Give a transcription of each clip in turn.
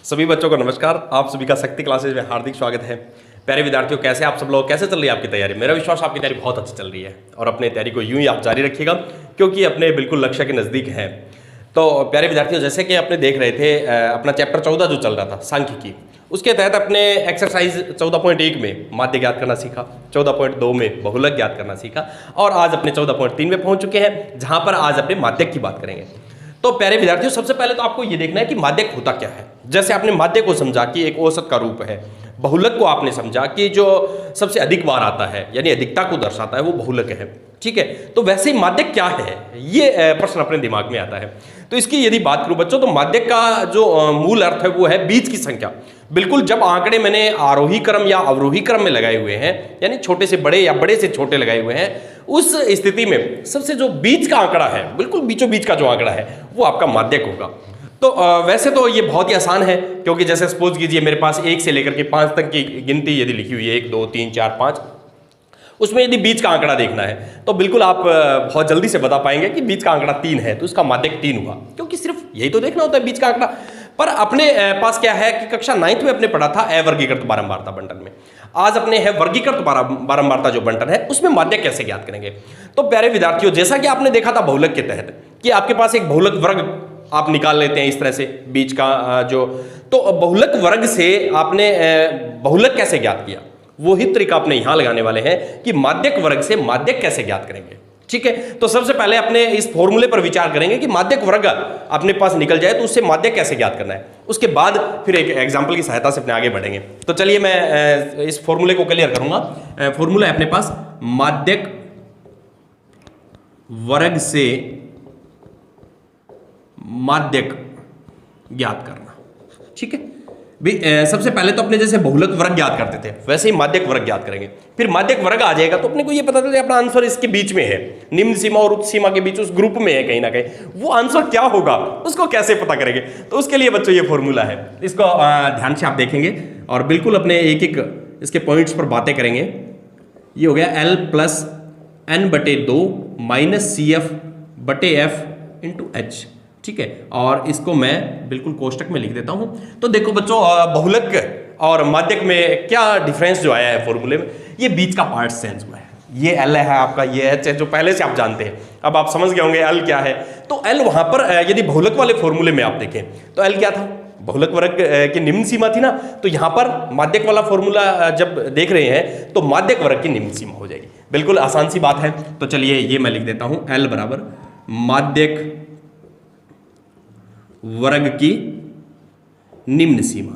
सभी बच्चों को नमस्कार। आप सभी का शक्ति क्लासेज में हार्दिक स्वागत है। प्यारे विद्यार्थियों, कैसे आप सब लोग, कैसे चल रही है आपकी तैयारी? मेरा विश्वास आपकी तैयारी बहुत अच्छी चल रही है और अपने तैयारी को यूं ही आप जारी रखिएगा क्योंकि अपने बिल्कुल लक्ष्य के नज़दीक है। तो प्यारे विद्यार्थियों, जैसे कि अपने देख रहे थे अपना चैप्टर 14 जो चल रहा था सांख्यिकी, उसके तहत अपने एक्सरसाइज 14.1 में माध्य ज्ञात करना सीखा, 14.2 में बहुलक ज्ञात करना सीखा और आज अपने 14.3 में पहुंच चुके हैं जहां पर आज अपने माध्यक की बात करेंगे। तो प्यारे विद्यार्थियों, सबसे पहले तो आपको यह देखना है कि माध्यक होता क्या है। जैसे आपने माध्य को समझा कि एक औसत का रूप है, बहुलक को आपने समझा कि जो सबसे अधिक बार आता है यानी अधिकता को दर्शाता है वो बहुलक है। ठीक है, तो वैसे ही माध्यक क्या है ये प्रश्न अपने दिमाग में आता है। तो इसकी यदि बात करूं बच्चों, तो माध्यक का जो मूल अर्थ है वो है बीज की संख्या। बिल्कुल, जब आंकड़े मैंने आरोही क्रम या अवरोही क्रम में लगाए हुए हैं यानी छोटे से बड़े या बड़े से छोटे लगाए हुए हैं, उस स्थिति में सबसे जो बीच का आंकड़ा है, बिल्कुल बीचों बीच का जो आंकड़ा है वो आपका माध्यक होगा। तो वैसे तो ये बहुत ही आसान है क्योंकि जैसे सपोज कीजिए मेरे पास 1 से लेकर के 5 तक की गिनती यदि लिखी हुई है, 1 2 3 4 5, उसमें यदि बीच का आंकड़ा देखना है तो बिल्कुल आप बहुत जल्दी से बता पाएंगे कि बीच का आंकड़ा 3 है तो इसका माध्यक 3 हुआ, क्योंकि सिर्फ यही तो देखना होता है बीच का आंकड़ा। पर अपने पास क्या है कि कक्षा 9th में अपने पढ़ा था अवर्गीकृत बारंबारता बंटन में। आज अपने है वर्गीकृत बारंबारता जो बंटन है उसमें माध्यक कैसे ज्ञात करेंगे। तो प्यारे विद्यार्थियों, जैसा कि आपने देखा था बहुलक के तहत कि आपके पास एक बहुलक वर्ग आप निकाल लेते हैं इस तरह से बीच का जो, तो बहुलक वर्ग से आपने बहुलक कैसे ज्ञात किया, वही तरीका अपने यहां लगाने वाले हैं कि माध्यक वर्ग से माध्यक कैसे ज्ञात करेंगे। ठीक है, तो सबसे पहले अपने इस फॉर्मूले पर विचार करेंगे कि माध्यक वर्ग अपने पास निकल जाए तो उससे माध्यक कैसे ज्ञात करना है। उसके बाद फिर एक एग्जाम्पल की सहायता से अपने आगे बढ़ेंगे। तो चलिए मैं इस फॉर्मूले को क्लियर करूंगा। फॉर्मूला है अपने पास माध्यक वर्ग से माध्यक ज्ञात करना। ठीक है, सबसे पहले तो अपने जैसे बहुलक वर्ग ज्ञात करते थे वैसे ही माध्यक वर्ग ज्ञात करेंगे। फिर माध्यक वर्ग आ जाएगा तो अपने को ये पता चलेगा अपना आंसर इसके बीच में है, निम्न सीमा और उच्च सीमा के बीच उस ग्रुप में है कहीं ना कहीं। वो आंसर क्या होगा उसको कैसे पता करेंगे, तो उसके लिए बच्चों ये फॉर्मूला है, इसको ध्यान से आप देखेंगे और बिल्कुल अपने एक एक इसके पॉइंट्स पर बातें करेंगे। ये हो गया L plus N/2 minus CF/F into H। ठीक है, और इसको मैं बिल्कुल कोष्टक में लिख देता हूं। तो देखो बच्चों, बहुलक और माध्यक में क्या डिफरेंस जो आया है फॉर्मूले में, ये बीच का पार्ट चेंज हुआ है। ये L है आपका, ये H है जो पहले से आप जानते हैं। अब आप समझ गए होंगे L क्या है। तो L वहां पर यदि बहुलक वाले फॉर्मूले में आप देखें तो L क्या था, बहुलक वर्ग की निम्न सीमा थी ना, तो यहां पर माध्यक वाला फॉर्मूला जब देख रहे हैं तो माध्यक वर्ग की निम्न सीमा हो जाएगी। बिल्कुल आसान सी बात है। तो चलिए ये मैं लिख देता हूं, L बराबर माध्यक वर्ग की निम्न सीमा।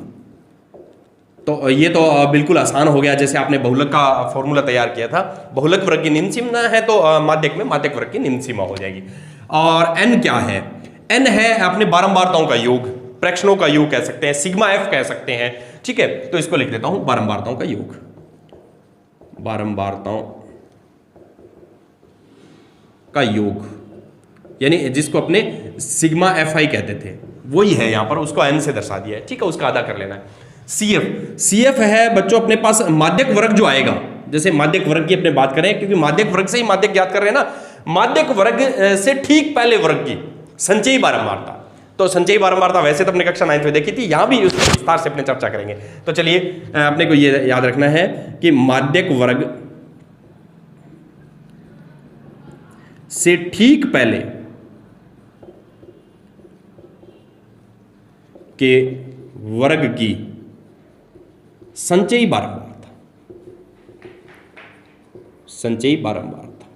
तो ये तो बिल्कुल आसान हो गया, जैसे आपने बहुलक का फॉर्मूला तैयार किया था, बहुलक वर्ग की निम्न सीमा है तो माध्यक में माध्यक वर्ग की निम्न सीमा हो जाएगी। और n क्या है, n है अपने बारंबारताओं का योग, प्रेक्षणों का योग कह सकते हैं, सिग्मा f कह सकते हैं। ठीक है, तो इसको लिख देता हूं बारंबारताओं का योग, बारंबारताओं का योग यानी जिसको अपने सिग्मा fi कहते थे वही है यहां पर, उसको n से दर्शा दिया है। ठीक है, उसका आधा कर लेना है। CF है बच्चों अपने पास माध्यक वर्ग जो आएगा, जैसे माध्यक वर्ग की अपने बात करें क्योंकि माध्यक वर्ग से ही माध्यक ज्ञात कर रहे हैं ना, माध्यक वर्ग से ठीक पहले वर्ग की संचयी बारंबारता। तो संचयी बारंबारता वैसे तो अपने कक्षा 9th में देखी थी, यहां भी उसको विस्तार से अपने चर्चा करेंगे। तो चलिए अपने को ये याद रखना है कि माध्यक वर्ग से ठीक पहले के वर्ग की संचयी बारंबारता, संचयी बारंबारता,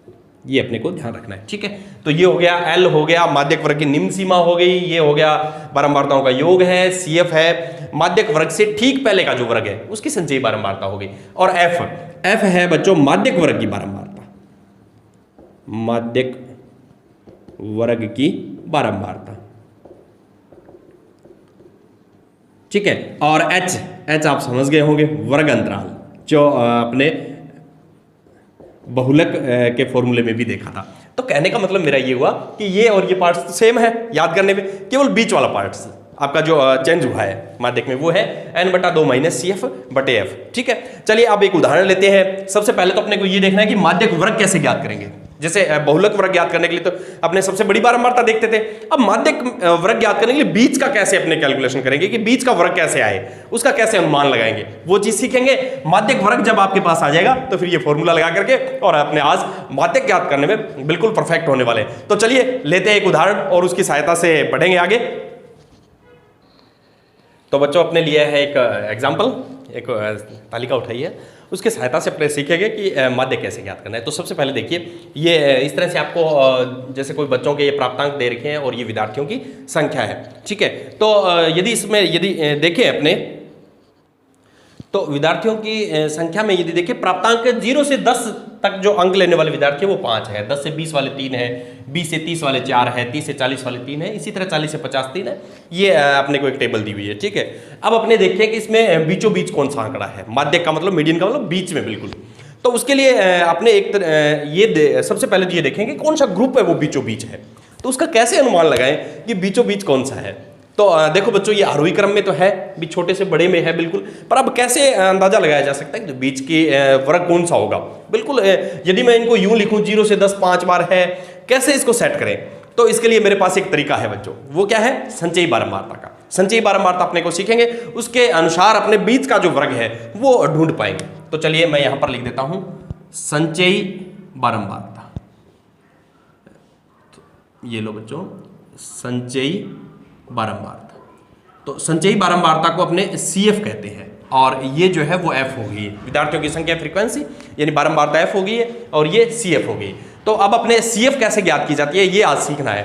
ये अपने को ध्यान रखना है। ठीक है, तो ये हो गया L हो गया माध्यक वर्ग की निम्न सीमा हो गई, ये हो गया बारंबारताओं का योग है, CF है माध्यक वर्ग से ठीक पहले का जो वर्ग है उसकी संचयी बारंबारता हो गई, और F है बच्चों माध्यक वर्ग की बारंबारता, माध्यक वर्ग की बारंबारता। ठीक है, और H आप समझ गए होंगे, वर्ग अंतराल, जो अपने बहुलक के फॉर्मूले में भी देखा था। तो कहने का मतलब मेरा ये हुआ कि ये और ये पार्ट्स सेम है याद करने में, केवल बीच वाला पार्ट्स आपका जो चेंज हुआ है माध्यक में वो है N/2 माइनस CF/F। ठीक है, चलिए अब एक उदाहरण लेते हैं। सबसे पहले तो अपने को ये देखना है कि माध्यक वर्ग कैसे ज्ञात करेंगे। जैसे बहुलक वर्ग ज्ञात करने के लिए तो अपने सबसे बड़ी बारंबारता देखते थे। अब माध्यक वर्ग ज्ञात करने के लिए बीच का कैसे अपने कैलकुलेशन करेंगे कि बीच का वर्ग कैसे आए, उसका कैसे अनुमान लगाएंगे, वो चीज सीखेंगे। माध्यक वर्ग जब आपके पास आ जाएगा तो फिर ये फॉर्मूला लगा करके और अपने आज माध्यक ज्ञात करने में बिल्कुल परफेक्ट होने वाले। तो चलिए लेते हैं एक उदाहरण और उसकी सहायता से पढ़ेंगे आगे। तो बच्चों अपने लिए है एक एग्जाम्पल, एक तालिका उठाई है, उसके सहायता से अपने सीखेंगे कि माध्य कैसे ज्ञात करना है। तो सबसे पहले देखिए, ये इस तरह से आपको जैसे कोई बच्चों के ये प्राप्तांक दे रखे हैं और ये विद्यार्थियों की संख्या है, ठीक है। तो यदि इसमें देखें अपने तो विद्यार्थियों की संख्या में यदि देखिए प्राप्तांक 0 से 10 तक जो अंक लेने वाले विद्यार्थी है वो 5 है, 10 से 20 वाले 3 है, 20 से 30 वाले 4 है, 30 से 40 वाले 3 है, इसी तरह 40 से 50 3 है। ये अपने को एक टेबल दी हुई है, ठीक है। अब अपने देखिए कि इसमें बीचों बीच कौन सा आंकड़ा है, माध्यक का मतलब मीडियन का मतलब बीच में बिल्कुल। तो उसके लिए अपने एक सबसे पहले तो ये देखेंगे कौन सा ग्रुप है वो बीचों बीच है, तो उसका कैसे अनुमान लगाएं कि बीचों बीच कौन सा है। तो देखो बच्चों ये आरोही क्रम में तो है, भी छोटे से बड़े में है बिल्कुल, पर अब कैसे अंदाजा लगाया जा सकता है कि बीच की वर्ग कौन सा होगा। बिल्कुल यदि मैं इनको यूं लिखूं 0 से 10 5 बार है, कैसे इसको सेट करें। तो इसके लिए मेरे पास एक तरीका है बच्चों, वो क्या है, संचयी बारंबारता का। संचयी बारंबारता अपने को सीखेंगे, उसके अनुसार अपने बीच का जो वर्ग है वो ढूंढ पाएंगे। तो चलिए मैं यहां पर लिख देता हूं संचयी बारंबारता। ये लो बच्चों संचयी बारंबारता। तो संचयी बारंबारता को अपने CF कहते हैं और ये जो है वो F हो गई, विद्यार्थियों की संख्या फ्रीक्वेंसी यानी बारंबारता F हो गई है और ये CF हो गई। तो अब अपने CF कैसे ज्ञात की जाती है ये आज सीखना है।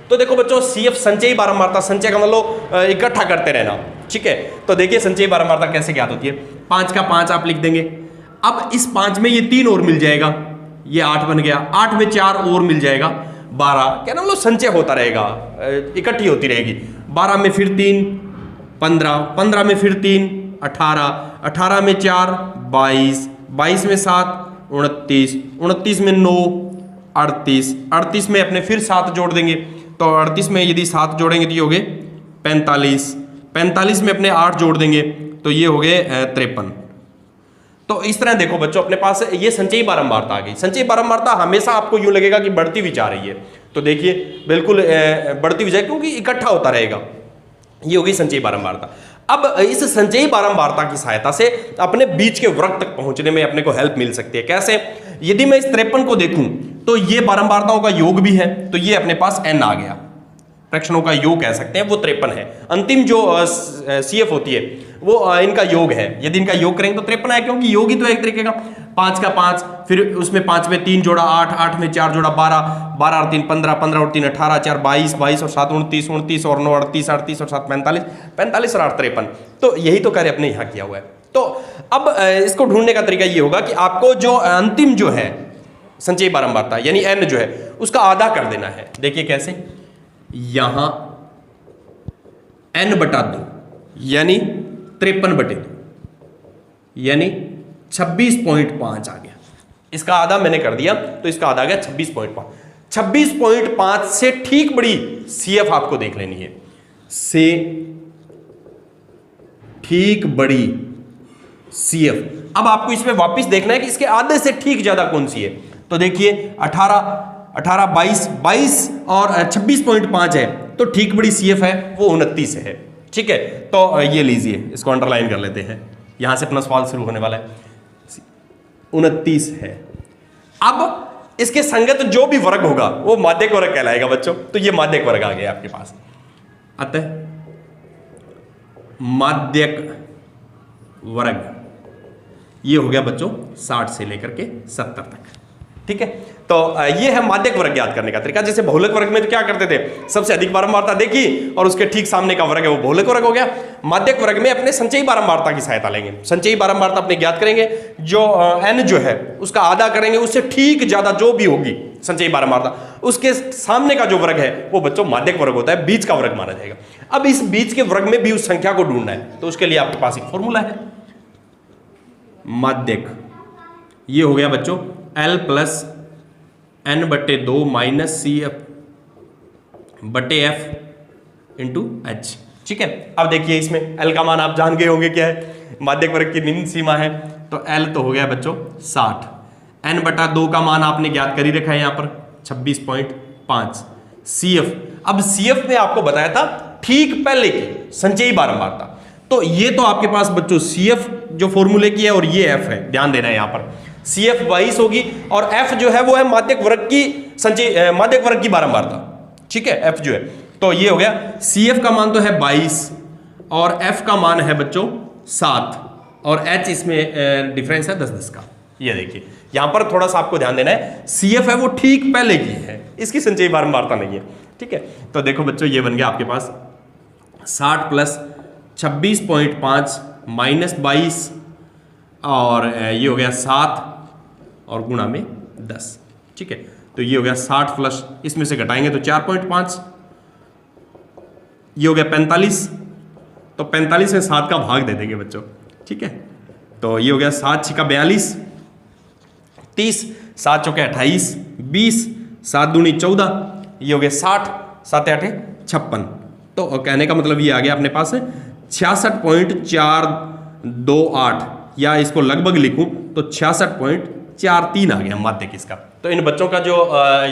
तो देखो बच्चों CF संचयी बारंबारता, संचय का मतलब इकट्ठा करते रहना, ठीक है। तो देखिए संचयी बारंबारता कैसे ज्ञात होती है, 5 का 5 आप लिख देंगे। अब इस 5 में ये 3 और मिल जाएगा, ये 8 बन गया, 8 में 4 और मिल जाएगा 12, क्या ना मतलब संचय होता रहेगा, इकट्ठी होती रहेगी। 12 में फिर 3 15, 15 में फिर 3 18, 18 में 4 22, 22 में 7 29, 29 में 9 38, 38 में अपने फिर 7 जोड़ देंगे। तो 38 में यदि 7 जोड़ेंगे तो ये हो गए 45, 45 में अपने 8 जोड़ देंगे तो ये हो गए 53। तो इस तरह देखो बच्चों अपने पास ये संचयी बारंबारता आ गई। संचयी बारंबारता हमेशा आपको यूं लगेगा कि बढ़ती हुई जा रही है, तो देखिए बिल्कुल बढ़ती हुई जाए क्योंकि इकट्ठा होता रहेगा। ये होगी संचयी बारंबारता। अब इस संचयी बारंबारता की सहायता से अपने बीच के वर्ग तक पहुंचने में अपने को हेल्प मिल सकती है। कैसे, यदि मैं इस 53 को देखूं तो ये बारंबारताओं का योग भी है, तो ये अपने पास n आ गया, प्रक्षणों का योग कह सकते हैं, वो 53 है। अंतिम जो CF होती है वो इनका योग है, यदि इनका योग करेंगे तो 53 है, क्योंकि योग ही तो एक तरीके का 5 का 5, फिर उसमें 5 में 3 जोड़ा 8, 8 में 4 जोड़ा 12, 12 और 3 15, 15 और 3 18, 4 22, 22 और 7 29, 29 और 9 38, 38 और 7 45, 45 और 8 53। तो यही तो कार्य अपने यहाँ किया हुआ है। तो अब इसको ढूंढने का तरीका ये होगा कि आपको जो अंतिम जो है संचयी बारंबारता यानी n जो है उसका आधा कर देना है। देखिए कैसे, यहां n/2 यानी 53/2 यानी 26.5 आ गया। इसका आधा मैंने कर दिया तो इसका आधा आ गया 26.5। 26.5 से ठीक बड़ी CF आपको देख लेनी है, से ठीक बड़ी CF। अब आपको इसमें वापस देखना है कि इसके आधे से ठीक ज्यादा कौन सी है। तो देखिए 18 22 और 26.5 है, तो ठीक बड़ी CF है वो 29 है, ठीक है। तो ये लीजिए, इसको अंडरलाइन कर लेते हैं, यहां से अपना सवाल शुरू होने वाला है। 29 है। अब इसके संगत जो भी वर्ग होगा वो माध्यक वर्ग कहलाएगा बच्चों। तो ये माध्यक वर्ग आ गया आपके पास। अतः माध्यक वर्ग ये हो गया बच्चों 60 से लेकर के 70 तक, ठीक है। तो ये है माध्यक वर्ग ज्ञात करने का तरीका। जैसे बहुलक वर्ग में तो क्या करते थे, सबसे अधिक बारंबारता देखी और उसके ठीक सामने का वर्ग है वो बहुलक वर्ग हो गया। माध्यक वर्ग में अपने संचयी बारंबारता की सहायता लेंगे। संचयी बारंबारता अपने ज्ञात करेंगे, जो n जो है उसका आधा करेंगे, उससे ठीक ज्यादा जो भी होगी संचयी बारंबारता, उसके सामने का जो वर्ग है वो बच्चों माध्यक वर्ग होता है, बीच का वर्ग माना जाएगा। अब इस बीच के वर्ग में भी उस संख्या को ढूंढना है, तो उसके लिए आपके पास एक फॉर्मूला है माध्यक। ये हो गया बच्चों L + n/2 - CF/F × H, ठीक है। अब देखिए इसमें L का मान आप जान गए होंगे क्या है, माध्यक वर्ग की निम्न सीमा है। तो L तो हो गया बच्चों 60, n/2 का मान आपने ज्ञात कर ही रखा है यहां पर 26.5। CF, अब CF में आपको बताया था ठीक पहले की संचयी बारंबारता, तो ये तो आपके पास बच्चों CF जो फॉर्मूले की है और ये F है, ध्यान देना है यहां पर CF 22 होगी और F जो है वो है माध्यक वर्ग की संचयी माध्यक वर्ग की बारंबारता, ठीक है, F जो है, तो ये हो गया CF का मान तो है 22 और F का मान है बच्चों 7 और H इसमें डिफरेंस है 10-10 का। ये देखिए यहां पर थोड़ा सा आपको ध्यान देना है, CF है वो ठीक पहले की है, इसकी संचयी बारंबारता नहीं है, ठीक है। तो देखो बच्चों ये बन गया आपके पास 60 प्लस 26.5 माइनस 22 और ये हो गया 7 और गुणा में 10, ठीक है। तो ये हो गया 60 प्लस इसमें से घटाएंगे तो 4.5, ये हो गया 45, तो 45 में 7 का भाग दे देंगे बच्चों, ठीक है। तो ये हो गया 7 छिका 42, 30, 7 चौके 28, 20, 7 दूनी 14, ये हो गया 60, 7 8 56। तो कहने का मतलब ये आ गया अपने पास 66.428 या इसको लगभग लिखूं तो 66.43 आ गया माध्यक इसका। तो इन बच्चों का जो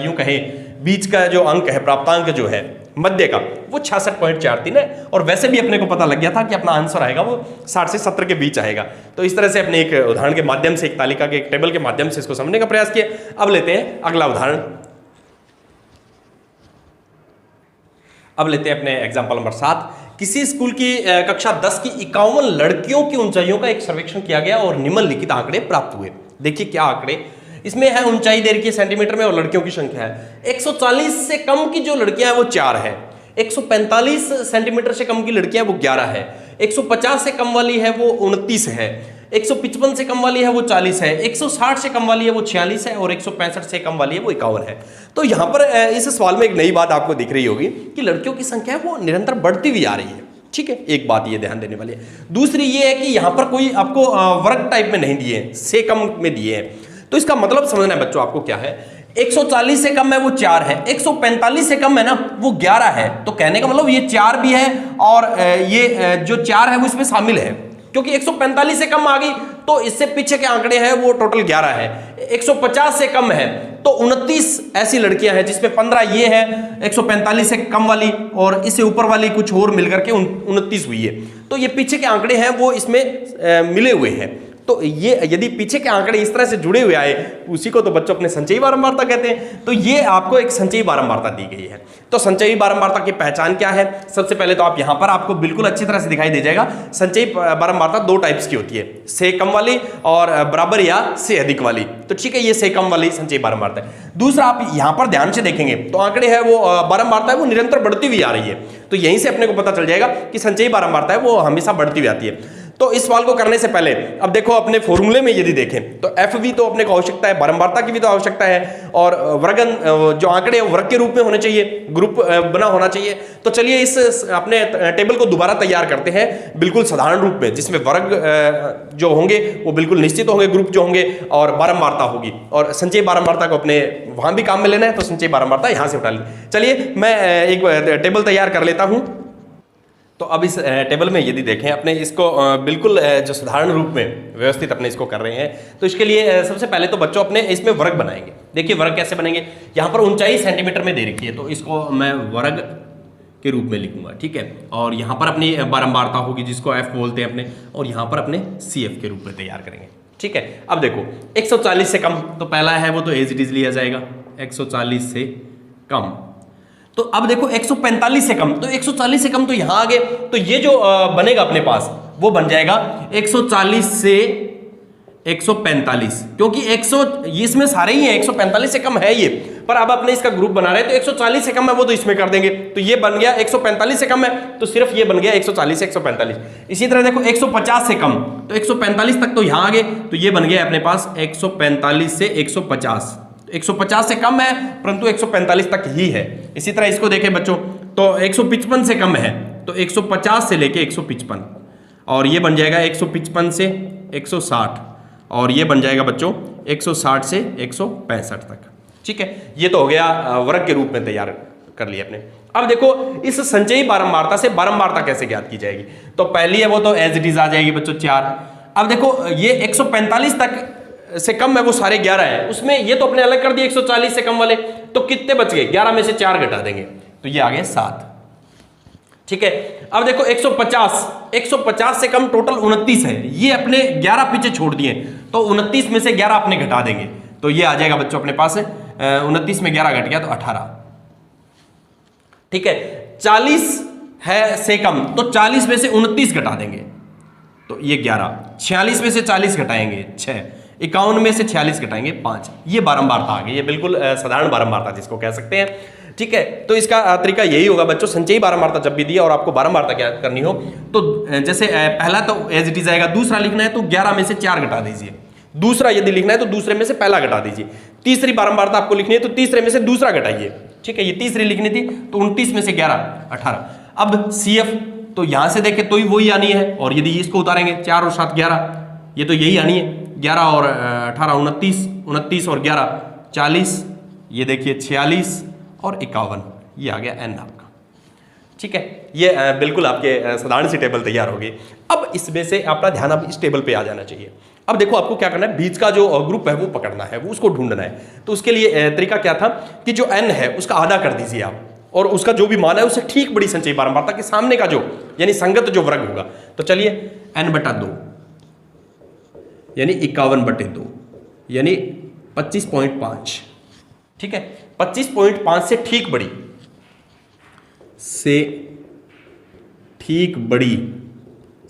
यूं कहें बीच का जो अंक है, प्राप्तांक जो है मध्य का, वो 66.43 है और वैसे भी अपने को पता लग गया था कि अपना आंसर आएगा वो 60 से 70 के बीच आएगा। तो इस तरह से अपने एक उदाहरण के माध्यम से, एक तालिका के एक टेबल के माध्यम से इसको समझने का प्रयास किया। अब लेते हैं अगला उदाहरण, अब लेते हैं अपने एग्जाम्पल नंबर 7। किसी स्कूल की कक्षा 10 की 51 लड़कियों की ऊंचाइयों का एक सर्वेक्षण किया गया और निम्नलिखित आंकड़े प्राप्त हुए। देखिए क्या आंकड़े इसमें है, ऊंचाई दे रखी है सेंटीमीटर में और लड़कियों की संख्या है 140 से कम की जो लड़कियां हैं वो 4 है, 145 सेंटीमीटर से कम की लड़कियां वो 11 है, 150 से कम वाली है वो 29 है, 155 से कम वाली है वो 40 है, 160 से कम वाली है वो 46 है और 165 से कम वाली है वो 51 है। तो यहां पर इस सवाल में एक नई बात आपको दिख रही होगी कि लड़कियों की संख्या है वो निरंतर बढ़ती हुई आ रही है, ठीक है, एक बात ये ध्यान देने वाली है। दूसरी ये है कि यहां पर कोई आपको वर्ग टाइप में नहीं दिए हैं, से कम में दिए हैं, तो इसका मतलब समझना है बच्चों आपको क्या है, 140 से कम है वो 4 है, 145 से कम है ना वो 11 है, तो कहने का मतलब ये 4 भी है और ये जो 4 है वो इसमें शामिल है, क्योंकि 145 से कम आ गई तो इससे पीछे के आंकड़े हैं वो टोटल 11 है। 150 से कम है तो 29 ऐसी लड़कियां हैं जिसमें 15 ये है 145 से कम वाली और इससे ऊपर वाली कुछ और मिलकर के 29 हुई है, तो ये पीछे के आंकड़े हैं वो इसमें मिले हुए हैं। तो ये यदि पीछे के आंकड़े इस तरह से जुड़े हुए आए उसी को तो बच्चों अपने संचयी बारंबारता कहते हैं। तो ये आपको एक संचयी बारंबारता दी गई है। तो संचयी बारंबारता की पहचान क्या है, सबसे पहले तो आप यहां पर आपको बिल्कुल अच्छी तरह से दिखाई दे जाएगा, संचयी बारंबारता 2 टाइप्स की होती है, से कम वाली और बराबर या से अधिक वाली। तो ठीक है, ये से कम वाली संचयी बारंबारता है। दूसरा आप यहां पर ध्यान से देखेंगे तो आंकड़े है वो बारंबारता है वो निरंतर बढ़ती हुई आ रही है, तो यहीं से अपने को पता चल जाएगा कि संचयी बारंबारता है वो हमेशा बढ़ती हुई आती है। तो इस सवाल को करने से पहले अब देखो अपने फॉर्मूले में यदि देखें तो एफ भी तो अपने को आवश्यकता है, बारंबारता की भी तो आवश्यकता है और वर्गन जो आंकड़े हैं वर्ग के रूप में होने चाहिए, ग्रुप बना होना चाहिए। तो चलिए इस अपने टेबल को दोबारा तैयार करते हैं बिल्कुल साधारण रूप में, जिसमें वर्ग जो होंगे वो बिल्कुल निश्चित होंगे, ग्रुप जो होंगे और बारंबारता होगी, और संचयी बारंबारता को अपने वहां भी काम में लेना है तो संचयी बारंबारता यहां से उठा ली। चलिए मैं एक टेबल तैयार कर लेता हूं। तो अब इस टेबल में यदि देखें अपने इसको बिल्कुल जो साधारण रूप में व्यवस्थित अपने इसको कर रहे हैं, तो इसके लिए सबसे पहले तो बच्चों अपने इसमें वर्ग बनाएंगे। देखिए वर्ग कैसे बनेंगे, यहाँ पर ऊंचाई सेंटीमीटर में दे रखी है तो इसको मैं वर्ग के रूप में लिखूंगा, ठीक है, और यहाँ पर अपनी बारंबारता होगी जिसको एफ बोलते हैं अपने, और यहाँ पर अपने सी एफ के रूप में तैयार करेंगे, ठीक है। अब देखो 140 से कम तो पहला है वो तो एज इट इज लिया जाएगा, 140 से कम। तो अब देखो 145 से कम, तो 140 से कम तो यहां आ गए, तो ये जो बनेगा अपने पास वो बन जाएगा 140 से 145, क्योंकि 100 इसमें सारे ही हैं, 145 से कम है ये, पर अब अपने इसका ग्रुप बना रहे हैं तो 140 से कम है वो तो इसमें कर देंगे, तो ये बन गया 145 से कम है तो सिर्फ ये बन गया 140 से 145। इसी तरह देखो 150 से कम तो 145 तक तो यहां आ गए, तो ये बन गया अपने पास 145 से 150, 150 से कम है परंतु 145 तक ही है। इसी तरह इसको देखें बच्चों तो 155 से कम है तो 150 से लेके 155, और ये बन जाएगा 155 से 160, और ये बन जाएगा बच्चों 160 से 165 तक, ठीक है। ये तो हो गया वर्ग के रूप में तैयार कर लिया अपने। अब देखो इस संचयी बारंबारता से बारंबारता कैसे ज्ञात की जाएगी, तो पहली है वो तो एज इट इज आ जाएगी बच्चों 4। अब देखो ये 145 तक से कम है वो सारे 11 है, उसमें ये तो अपने अलग कर दिए 140 से कम वाले, तो कितने बच गए? 11 में से 4 घटा देंगे तो ये आ गए 7। ठीक है, अब देखो 150 से कम टोटल 29 है, ये अपने 11 पीछे छोड़ दिए, तो 29 में से 11 अपने घटा देंगे तो ये आ जाएगा बच्चों अपने पास 29 में 11 घट गया तो 18। ठीक है, 40 है से कम तो 40 में से 29 घटा देंगे तो ये 11, 46 में से 40 घटाएंगे 6, 51 में से 46 घटाएंगे 5। ये बारंबारता आ गई, ये बिल्कुल साधारण बारंबारता जिसको कह सकते हैं। ठीक है, तो इसका तरीका यही होगा बच्चों, संचयी बारंबारता जब भी दिया और आपको बारंबारता क्या करनी हो तो जैसे पहला तो एज इट इज आएगा, दूसरा लिखना है तो 11 में से 4 घटा दीजिए, दूसरा यदि लिखना है तो दूसरे में से पहला घटा दीजिए, तीसरी बारंबारता आपको लिखनी है तो तीसरे में से दूसरा घटाइए। ठीक है, ये तीसरी लिखनी थी तो 29 में से 11 18। अब CF तो यहां से देखें तो ही वही आनी है, और यदि इसको उतारेंगे 4 और 7 11, ये तो यही आनी है, 11 और 18 29, 29 और 11 40, ये देखिए 46 और 51, ये आ गया N आपका। ठीक है, ये बिल्कुल आपके साधारण सी टेबल तैयार होगी। अब इसमें से अपना ध्यान अब इस टेबल पे आ जाना चाहिए। अब देखो आपको क्या करना है, बीच का जो ग्रुप है वो पकड़ना है, वो उसको ढूंढना है। तो उसके लिए तरीका क्या था कि जो N है उसका आधा कर दीजिए आप, और उसका जो भी मान है उससे ठीक बड़ी संचयी बारंबारता के सामने का जो यानी संगत जो वर्ग होगा। तो चलिए N/2 यानी 51/2 यानी 25.5। ठीक है, 25.5 से ठीक बड़ी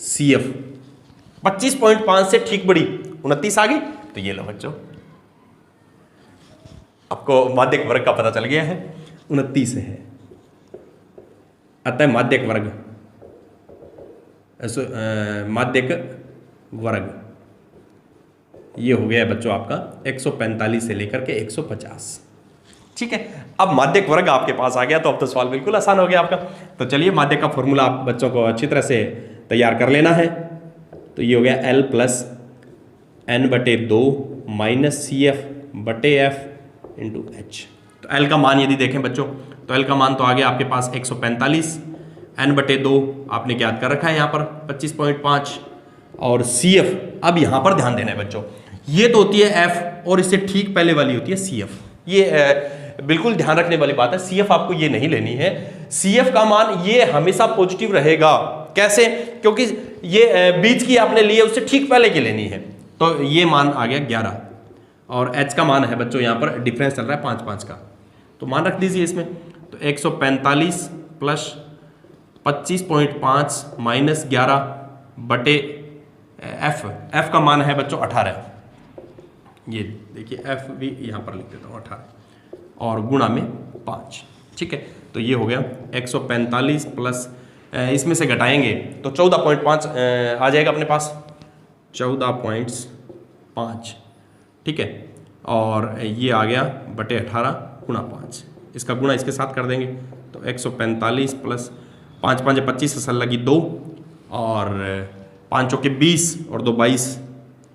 CF, 25.5 से ठीक बड़ी 29 आ गई तो ये लो बच्चों, आपको माध्यक वर्ग का पता चल गया है, 29 है। अतः माध्यक वर्ग ये हो गया बच्चों आपका 145 से लेकर के 150। ठीक है, अब माध्यक वर्ग आपके पास आ गया तो अब तो सवाल बिल्कुल आसान हो गया आपका। तो चलिए माध्यक का फॉर्मूला आप बच्चों को अच्छी तरह से तैयार कर लेना है। तो ये हो गया L + N/2 - CF/F × H। तो L का मान यदि देखें बच्चों तो L का मान तो आ गया आपके पास 145, N/2 आपने ज्ञात कर रखा है यहाँ पर 25.5, और CF अब यहाँ पर ध्यान देना है बच्चों, ये तो होती है F और इससे ठीक पहले वाली होती है CF। ये बिल्कुल ध्यान रखने वाली बात है, CF आपको ये नहीं लेनी है। CF का मान ये हमेशा पॉजिटिव रहेगा। कैसे? क्योंकि ये बीच की आपने लिए उससे ठीक पहले की लेनी है। तो ये मान आ गया 11, और H का मान है बच्चों यहाँ पर डिफरेंस चल रहा है 5 का, तो मान रख दीजिए इसमें। तो 145 + 25.5 - 11/F, F का मान है बच्चों 18। ये देखिए F भी यहाँ पर लिख देता हूँ 18, और गुणा में 5। ठीक है, तो ये हो गया 145 प्लस इसमें से घटाएंगे तो 14.5 आ जाएगा अपने पास, 14.5। ठीक है, और ये आ गया बटे 18 गुणा 5, इसका गुणा इसके साथ कर देंगे तो 145 प्लस 5 5 25 असल लगी 2, और 5 चौके 20 और 2 22,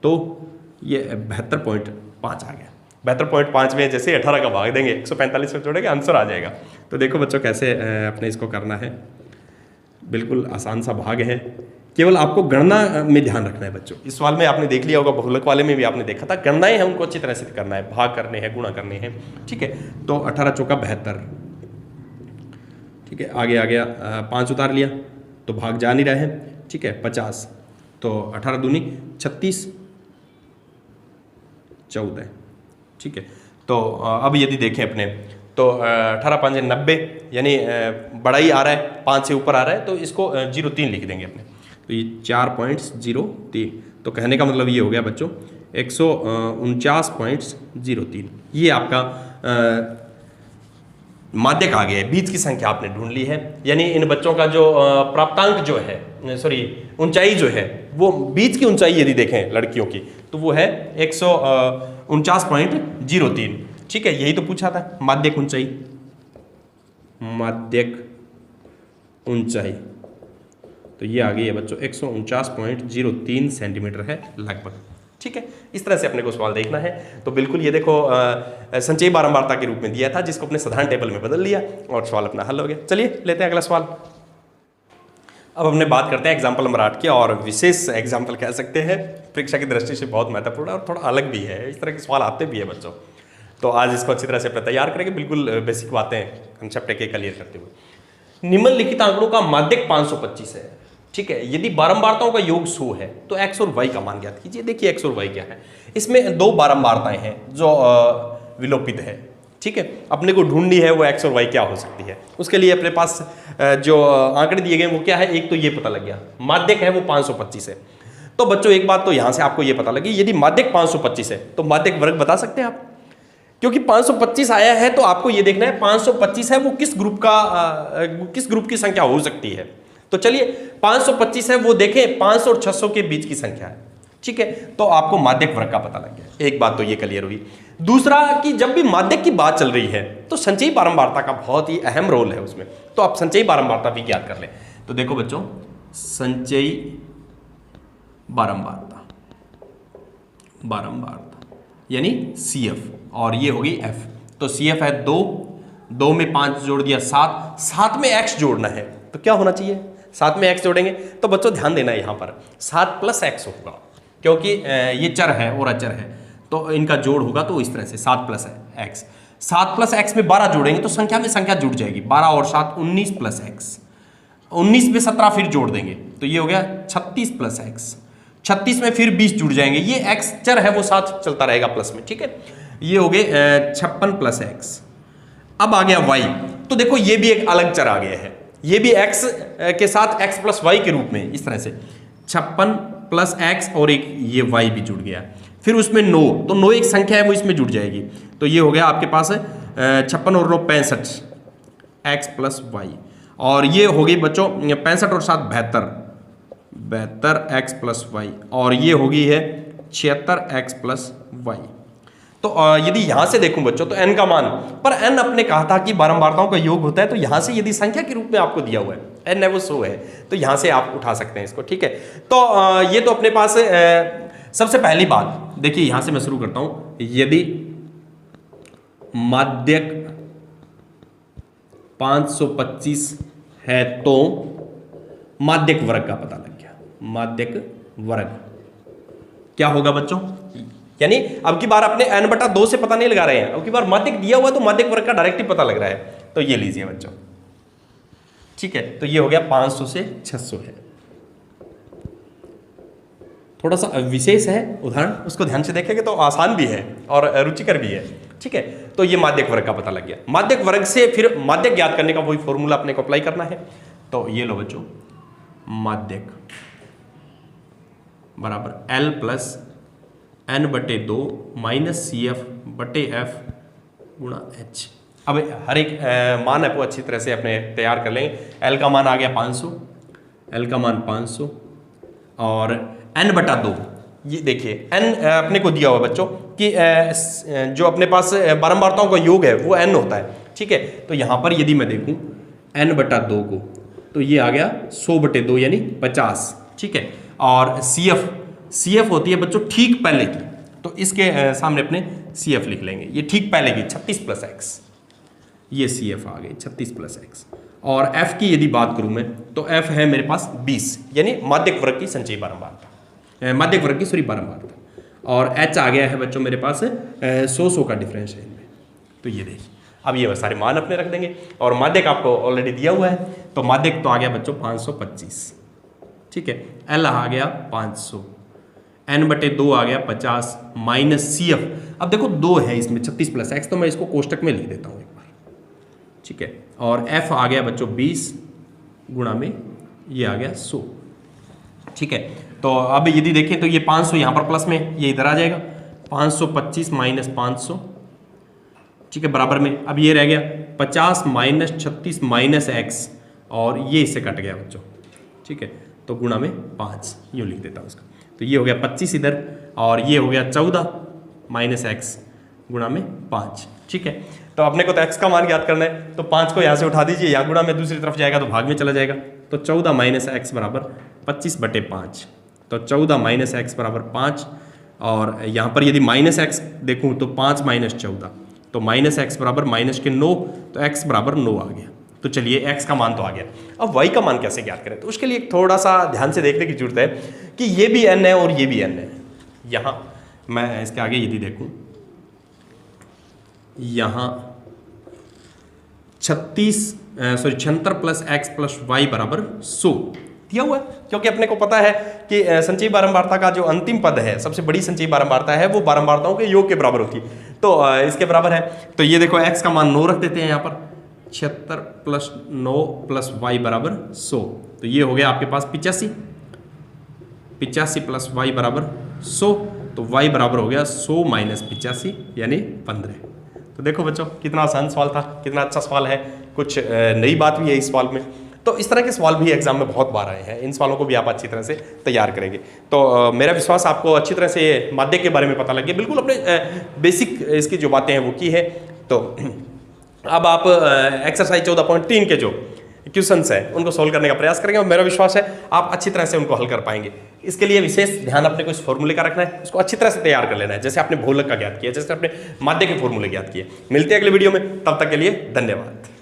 तो ये 72.5 आ गया। 72.5 में जैसे 18 का भाग देंगे 145 से जोड़ेंगे आंसर आ जाएगा। तो देखो बच्चों कैसे अपने इसको करना है, बिल्कुल आसान सा भाग है, केवल आपको गणना में ध्यान रखना है बच्चों। इस सवाल में आपने देख लिया होगा, बहुलक वाले में भी आपने देखा था, गणनाएं हैं उनको अच्छी तरह से करना है, भाग करने हैं, गुणा करने हैं। ठीक है, तो 18 चौका 72। ठीक है, आगे आ गया 5 उतार लिया तो भाग जा नहीं रहे हैं। ठीक है, 50, तो 18 दूनी 36, 14। ठीक है, तो अब यदि देखें अपने तो 18 5 90, यानी बड़ा ही आ रहा है, 5 से ऊपर आ रहा है, तो इसको 03 लिख देंगे अपने, तो ये 4.03। तो कहने का मतलब ये हो गया बच्चों 149.03। ये आपका माध्यक आ गया है, बीच की संख्या आपने ढूंढ ली है। यानी इन बच्चों का जो प्राप्तांक जो है, सॉरी ऊंचाई जो है, वो बीच की ऊंचाई यदि देखें लड़कियों की तो वो है 149.03। ठीक है, यही तो पूछा था, माध्यक ऊंचाई, माध्यक ऊंचाई, तो ये आ गई है बच्चों 149.03 सेंटीमीटर है लगभग। ठीक है, इस तरह से अपने को सवाल देखना है। तो बिल्कुल ये देखो संचयी बारंबारता के रूप में दिया था, जिसको अपने साधारण टेबल में बदल लिया और सवाल अपना हल हो गया। चलिए लेते हैं अगला सवाल। अब हमने बात करते हैं एग्जाम्पल नंबर 8 की, और विशेष एग्जाम्पल कह सकते हैं, परीक्षा की दृष्टि से बहुत महत्वपूर्ण है और थोड़ा अलग भी है, इस तरह के सवाल आते भी है बच्चों। तो आज इसको अच्छी तरह से अपने तैयार करेंगे, बिल्कुल बेसिक बातें कंसेप्ट के क्लियर करते हुए। निम्नलिखित आंकड़ों का माध्यक 525 है, ठीक है। यदि बारंबारताओं का योग 100 है तो x और y का मान ज्ञात कीजिए। देखिए x और y क्या है, इसमें दो बारंबारताएं हैं जो विलोपित है, ठीक है। अपने को ढूंढनी है वो x और y क्या हो सकती है। उसके लिए अपने पास जो आंकड़े दिए गए वो क्या है, एक तो ये पता लग गया माध्यक है वो 525 है। तो बच्चों एक बात तो यहां से आपको ये पता लगी, यदि माध्यक 525 है तो माध्यक वर्ग बता सकते हैं आप, क्योंकि 525 आया है तो आपको ये देखना है 525 है वो किस ग्रुप की संख्या हो सकती है। तो चलिए 525 है वो देखें 500 और 600 के बीच की संख्या है, ठीक है। तो आपको माध्यक वर्ग का पता लग गया, एक बात तो ये क्लियर हुई। दूसरा कि जब भी माध्यक की बात चल रही है तो संचयी बारंबारता का बहुत ही अहम रोल है उसमें, तो आप संचयी बारंबारता भी ज्ञात कर लें। तो देखो बच्चों, संचयी बारंबारता यानी CF, और ये होगी F। तो CF है 2 में 5 जोड़ दिया 7 में x जोड़ना है तो क्या होना चाहिए, 7 में x जोड़ेंगे तो बच्चों ध्यान देना है यहाँ पर 7 + x होगा, क्योंकि ये चर है और अचर है तो इनका जोड़ होगा तो इस तरह से 7 + x। 7 + x में 12 जोड़ेंगे तो संख्या में संख्या जुड़ जाएगी, 12 और 7 19 + x, 19 में 17 फिर जोड़ देंगे तो ये हो गया 36 + x, 36 में फिर 20 जुड़ जाएंगे, ये x चर है वो साथ चलता रहेगा प्लस में, ठीक है। ये हो गए 56 + x। अब आ गया y, तो देखो ये भी एक अलग चर आ गया है, ये भी x के साथ x + y के रूप में इस तरह से 56 + x और एक ये y भी जुड़ गया। फिर उसमें 9, तो 9 एक संख्या है वो इसमें जुड़ जाएगी, तो ये हो गया आपके पास 56 और 9 65 x + y, और ये हो गई बच्चों 65 और 7 72 x + y, और ये हो गई है 76 x + y। तो यदि यहां से देखूं बच्चों तो n का मान, पर n अपने कहा था कि बारंबारताओं का योग होता है, तो यहां से यदि संख्या के रूप में आपको दिया हुआ है n है वो 100 है, तो यहां से आप उठा सकते हैं इसको, ठीक है। तो ये तो अपने पास सबसे पहली बात देखिए, यहां से मैं शुरू करता हूं। यदि माध्यक 525 है तो माध्यक वर्ग का पता लग गया। माध्यक वर्ग क्या होगा बच्चों, यानी अब की बार अपने n/2 से पता नहीं लगा रहे हैं, अब की बार माध्यक दिया हुआ तो माध्यक वर्ग का डायरेक्ट ही पता लग रहा है, तो ये लीजिए बच्चों, ठीक है। तो ये हो गया 500 से 600 है, थोड़ा सा विशेष है उदाहरण, उसको ध्यान से देखेंगे तो आसान भी है और रुचिकर भी है, ठीक है। तो ये माध्यक वर्ग का पता लग गया। माध्यक वर्ग से फिर माध्यक ज्ञात करने का वही फॉर्मूला अपने को अप्लाई करना है, तो ये लो बच्चों, माध्यक बराबर L + n/2 - CF/F गुणा H। अब हर एक मान है वो अच्छी तरह से अपने तैयार कर लेंगे। L का मान आ गया 500, L का मान 500 और n/2, ये देखिए n अपने को दिया हुआ बच्चों कि जो अपने पास बारंबारताओं का योग है वो n होता है, ठीक है। तो यहाँ पर यदि मैं देखूँ n/2 को तो ये आ गया 100/2 यानी 50, ठीक है। और CF होती है बच्चों ठीक पहले की, तो इसके सामने अपने CF लिख लेंगे, ये ठीक पहले की 36 + x, ये CF आ गई 36 + x। और F की यदि बात करूं मैं तो F है मेरे पास 20, यानी माध्यक वर्ग की संचयी बारंबारता, माध्यक वर्ग की बारंबारता। और H आ गया है बच्चों मेरे पास 100 का डिफरेंस है इनमें, तो ये देखिए। अब ये सारे मान अपने रख देंगे और माध्यक आपको ऑलरेडी दिया हुआ है, तो माध्यक तो आ गया बच्चों 525, ठीक है। L आ गया 500, n/2 आ गया 50 - CF। अब देखो 2 है इसमें 36 + x, तो मैं इसको कोष्टक में लिख देता हूँ एक बार, ठीक है। और F आ गया बच्चों 20 गुणा में ये आ गया 100, ठीक है। तो अब यदि देखें तो ये 500 यहाँ पर प्लस में, ये इधर आ जाएगा 525 - 500, ठीक है, बराबर में। अब ये रह गया 50 - 36 - x, और ये इससे कट गया बच्चों, ठीक है। तो गुणा में 5 यूँ लिख देता हूँ उसका, तो ये हो गया 25 इधर, और ये हो गया 14 - x गुणा में 5, ठीक है। तो अपने को तो x का मान ज्ञात करना है, तो 5 को यहाँ से उठा दीजिए, यहाँ गुणा में दूसरी तरफ जाएगा तो भाग में चला जाएगा, तो 14 - x बराबर 25/5, तो 14 - x बराबर 5। और यहाँ पर यदि -x देखूँ तो 5 - 14, तो -x बराबर -9, तो x बराबर 9 आ गया, तो तो चलिए x का मान तो आ गया, अब y का मान कैसे ज्ञात करें? तो उसके लिए थोड़ा सा ध्यान से देखने की जरूरत है कि ये भी n है और ये भी n है। यहाँ मैं इसके आगे यदि देखूँ, यहाँ 76 प्लस x प्लस वाई बराबर 100 दिया हुआ है, क्योंकि अपने को पता है कि संचयी बारंबारता का जो अंतिम पद है, सबसे बड़ी संचयी बारंबारता है, वो बारंबारताओं के योग के बराबर होती है। तो इसके बराबर है, तो ये देखो x का मान 9 रख देते हैं यहाँ पर, 76 प्लस 9 प्लस वाई बराबर 100, तो ये हो गया आपके पास 85, 85 प्लस वाई बराबर 100, तो y बराबर हो गया 100 माइनस 85 यानी 15। तो देखो बच्चों कितना आसान सवाल था, कितना अच्छा सवाल है, कुछ नई बात भी है इस सवाल में। तो इस तरह के सवाल भी एग्जाम में बहुत बार आए हैं, इन सवालों को भी आप अच्छी तरह से तैयार करेंगे। तो मेरा विश्वास आपको अच्छी तरह से माध्य के बारे में पता लग गया, बिल्कुल अपने बेसिक इसकी जो बातें हैं वो की है। तो अब आप एक्सरसाइज 14.3 के जो क्वेश्चंस हैं उनको सोल्व करने का प्रयास करेंगे, और मेरा विश्वास है आप अच्छी तरह से उनको हल कर पाएंगे। इसके लिए विशेष ध्यान अपने को इस फॉर्मूले का रखना है, उसको अच्छी तरह से तैयार कर लेना है, जैसे आपने भूलक का ज्ञात किया, जैसे आपने माध्य के फॉर्मूले ज्ञात किए। मिलते हैं अगले वीडियो में, तब तक के लिए धन्यवाद।